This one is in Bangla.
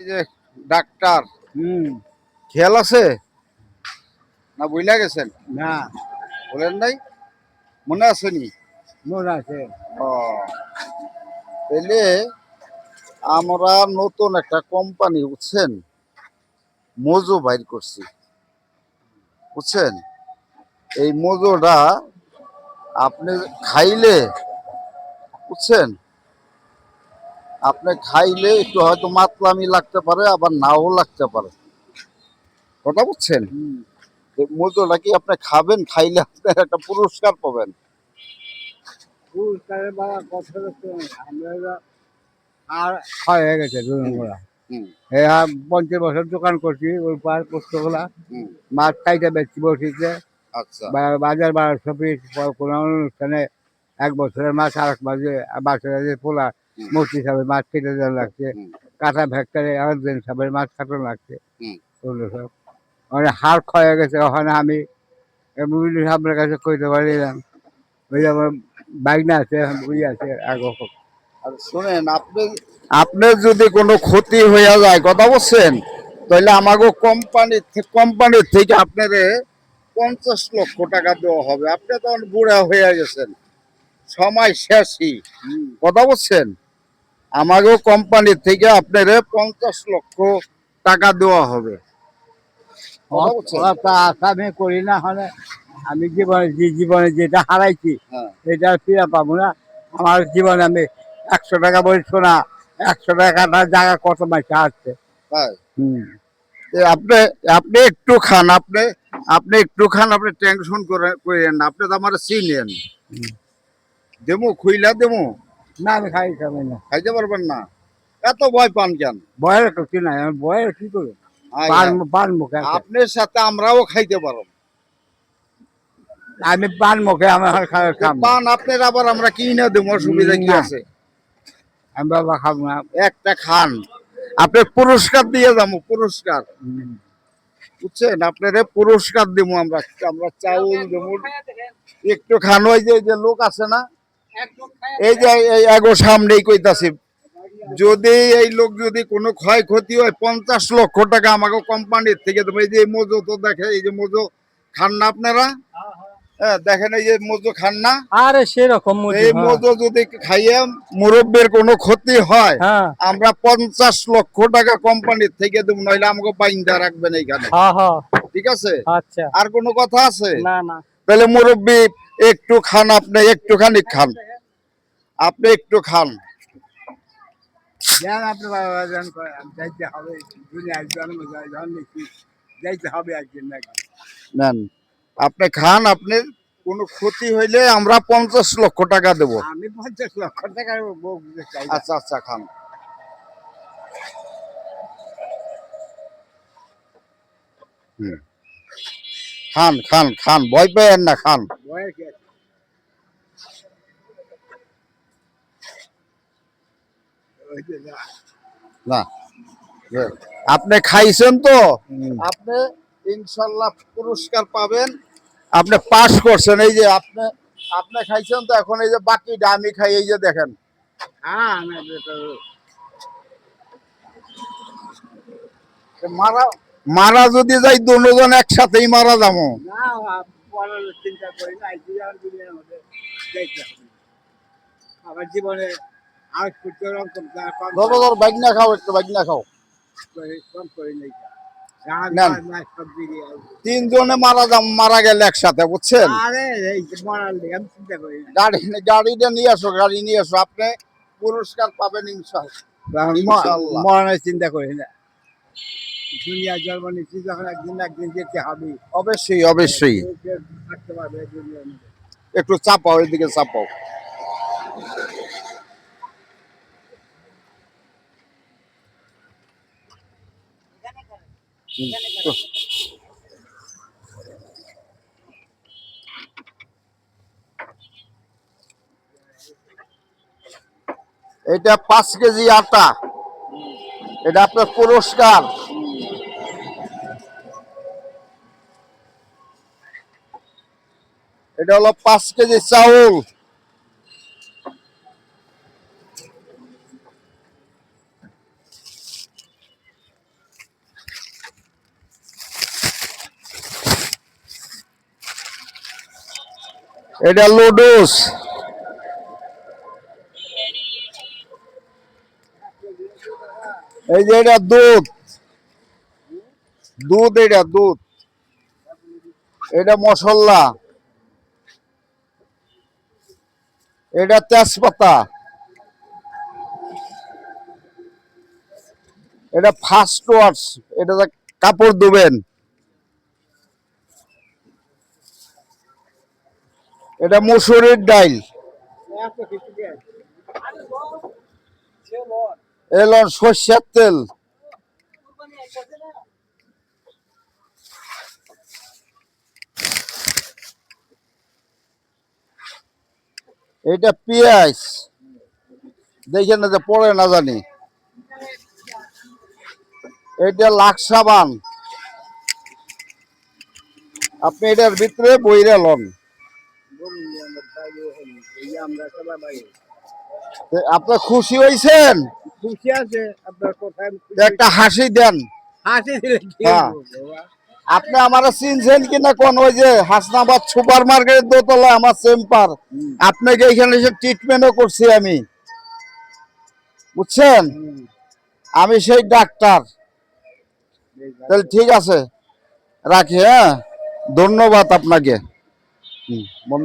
যে ডাক্তার খেয়াল আছে না বুঝলা গেছেন? না বলেন নাই, মনে আসেনি? মনে আছে। ও, তাহলে আমরা নতুন একটা কোম্পানি বুঝছেন মজু বাইর করছি, বুঝছেন? এই মজুটা আপনি খাইলে, বুঝছেন, আপনি খাইলে একটু হয়তো মাতলামি লাগতে পারে, আবার নাও লাগতে পারে, কথা বুঝছেন? এই মজুটা কি আপনি খাবেন? খাইলে আপনি একটা পুরস্কার পাবেন। পুরস্কারের বাবা কথা হচ্ছে আমরা আর ক্ষয় হয়ে গেছে দুজনগুলা। হুম, 50 বছর দোকান করছি ওই পার পোস্তগুলা হুম, মাছ খাইতে বেশি বসেছে। আচ্ছা, বাজার 1200 পিস, কোনো অনুষ্ঠানে 1 বছরের মাছ আর এক মাঝে বাচ্চাদের পোলা হুম, মূর্তি সাহেবের মাছ কেটে দেওয়া লাগছে, হুম, কাঁটা ভেক্টরে আরেকজন সাহেবের মাছ কাটানো লাগছে। হুম, ওগুলো সব মানে হাড় ক্ষয় হয়ে গেছে। ওখানে আমি বিভিন্ন সাহেবের কাছে কইতে পারিলাম, ওই যে আমার বাইক না আছে বুঝি আছে আগে। আর শুনেন, আপনার যদি কোনো ক্ষতি হইয়া যায়, কথা বলছেন, তাহলে আমাকে কোম্পানির থেকে আপনারে 50 লক্ষ টাকা দেওয়া হবে। আপনি তো অনেক বুড়া হয়ে গেছেন, সময় শেষই, কথা বলছেন। আমাকেও কোম্পানির থেকে আপনারে 50 লক্ষ টাকা দেওয়া হবে, কথা বলছেন। ওরা তো আশা আমি করি না হলে আমি জীবনে যেটা হারাইছি হ্যাঁ, এটা আর ফিরে পাবো না। আমার জীবনে আমি 100 টাকা বলছো না, 100 টাকাটার জায়গা কত মাস আসছে। তাই হুম। আপনি আপনি একটু খান, আপনি একটু খান, আপনি টেনশন করেন না, আপনি তো আমার চিনেন। দেমু খুইলা দেমু, না আমি খাবো না। খাইতে পারবেন না? এত ভয় পান কেন? বয়ের কিছু নাই, আমি বয়ের কি করবো? আয় পান হায়। পান মুখে আছে। আপনার সাথে আমরাও খাইতে পারব। আমি পান মুখে আমার খাবো পান আপনার আবার আমরা কিনে দেবো, অসুবিধা কি না। আছে? আমি বাবা খাবো না। একটা খান, আপনি পুরস্কার দিয়ে যাবো, পুরস্কার, বুঝছেন? আপনারে পুরস্কার দেবো আমরা, আমরা চাউল দেবো, একটু খান। ওই যে লোক আছে না, এই যে এই আগো সামনেই কইতাছি, যদি এই লোক যদি কোনো ক্ষয়ক্ষতি হয় 50 লক্ষ টাকা আমাকে কোম্পানির থেকে দেবো। এই যে মজু তো দেখে, এই যে মজু খান না আপনারা? হ্যাঁ, দেখেন এই যে মজু খান না? আরে সেরকম এই মজু যদি খাইয়ে মুরব্বের কোনো ক্ষতি হয়, হ্যাঁ আমরা 50 লক্ষ টাকা কোম্পানির থেকে দেবো, নইলে আমাকে বাইন্দা রাখবেন এইখানে, হ্যাঁ হ্যাঁ। ঠিক আছে? আচ্ছা। আর কোনো কথা আছে? না না। তাহলে মুরব্বী একটু খান, আপনি একটুখানি খান, আপনি একটু খান। যান আপনি বাবা যান, যাইতে হবে দুনিয়ায় জন্ম দেখি যাইতে হবে একদিন নাকি। নেন, আপনি খান, আপনার কোনো ক্ষতি হইলে আমরা 50 লক্ষ টাকা দেবো। আমি 50 লক্ষ টাকার বউ চাই না। আচ্ছা আচ্ছা, খান। হুম, খান খান খান, ভয় পেয়েন না, খান। বয়ের কি আছে? ওই যে না। না, আপনি খাইছেন তো, হুম। আপনি ইনশাল্লাহ পুরস্কার পাবেন। আপনি পাস করছেন, এই যে আপনি আপনি খাইছেন তো, এখন এই যে বাকিটা আমি খাই, এই যে দেখেন। হ্যাঁ না তো মারা মারা যদি যাই, দুজন একসাথেই মারা যাবো। না পড়ার চিন্তা করি না, এই দুনিয়ার দুনিয়ার মধ্যে যাইতে হবে। আমার জীবনে আর কিছু রকম কম ধরো ধরো, বাইক না খাও, একটু বাইক না খাও। কম করে নেই। রাত নেন, মাস সব দিকে। তিনজনে মারা গেলে একসাথে, বুঝছেন? আরে এই যে মরার লেগে আমি চিন্তা করি না। গাড়িটা নিয়ে আসো, গাড়ি নিয়ে আসো, আপনি পুরস্কার পাবেন ইনশাল্লাহ, ইনশাল্লাহ। মরণের চিন্তা করি না। দুনিয়া জন্ম নিচ্ছি যখন একদিন একদিন যেতে হবে। অবশ্যই অবশ্যই। কেউ থাকতে পারবে এই দুনিয়ার মধ্যে। একটু চাপাও, এদিকে চাপাও। এটা 5 কেজি আটা, এটা আপনার পুরস্কার। এটা হলো 5 কেজি চাউল। এটা লুডুস। এই যে এটা দুধ, দুধ এটা দুধ, এটা মশলা, এটা তেজপাতা, এটা ফার্স্ট ওয়াশ, এটা কাপড় ধুবেন, এটা মসুরির ডাল, এলো সর্ষের তেল, এটা পেঁয়াজ, দেখে না যে পড়ে না জানি, এটা লাক্সাবান, আপনি এটার ভিতরে বইরা লন। আপনার খুশি হয়েছেন? খুশি আছে আপনার কোথায় একটা হাসি দেন। হাসি দিলে কি হ্যাঁ। বলবো বাবা? আপনি আমার চিনছেন কিনা কোন, ওই যে হাসনাবাদ সুপার মার্কেটের দোতলা আমার চেম্বার, আপনাকে এখানে এসে ট্রিটমেন্টও করছি আমি, বুঝছেন? আমি সেই ডাক্তার। তাহলে ঠিক আছে, রাখি, হ্যাঁ, ধন্যবাদ আপনাকে। বন্ধ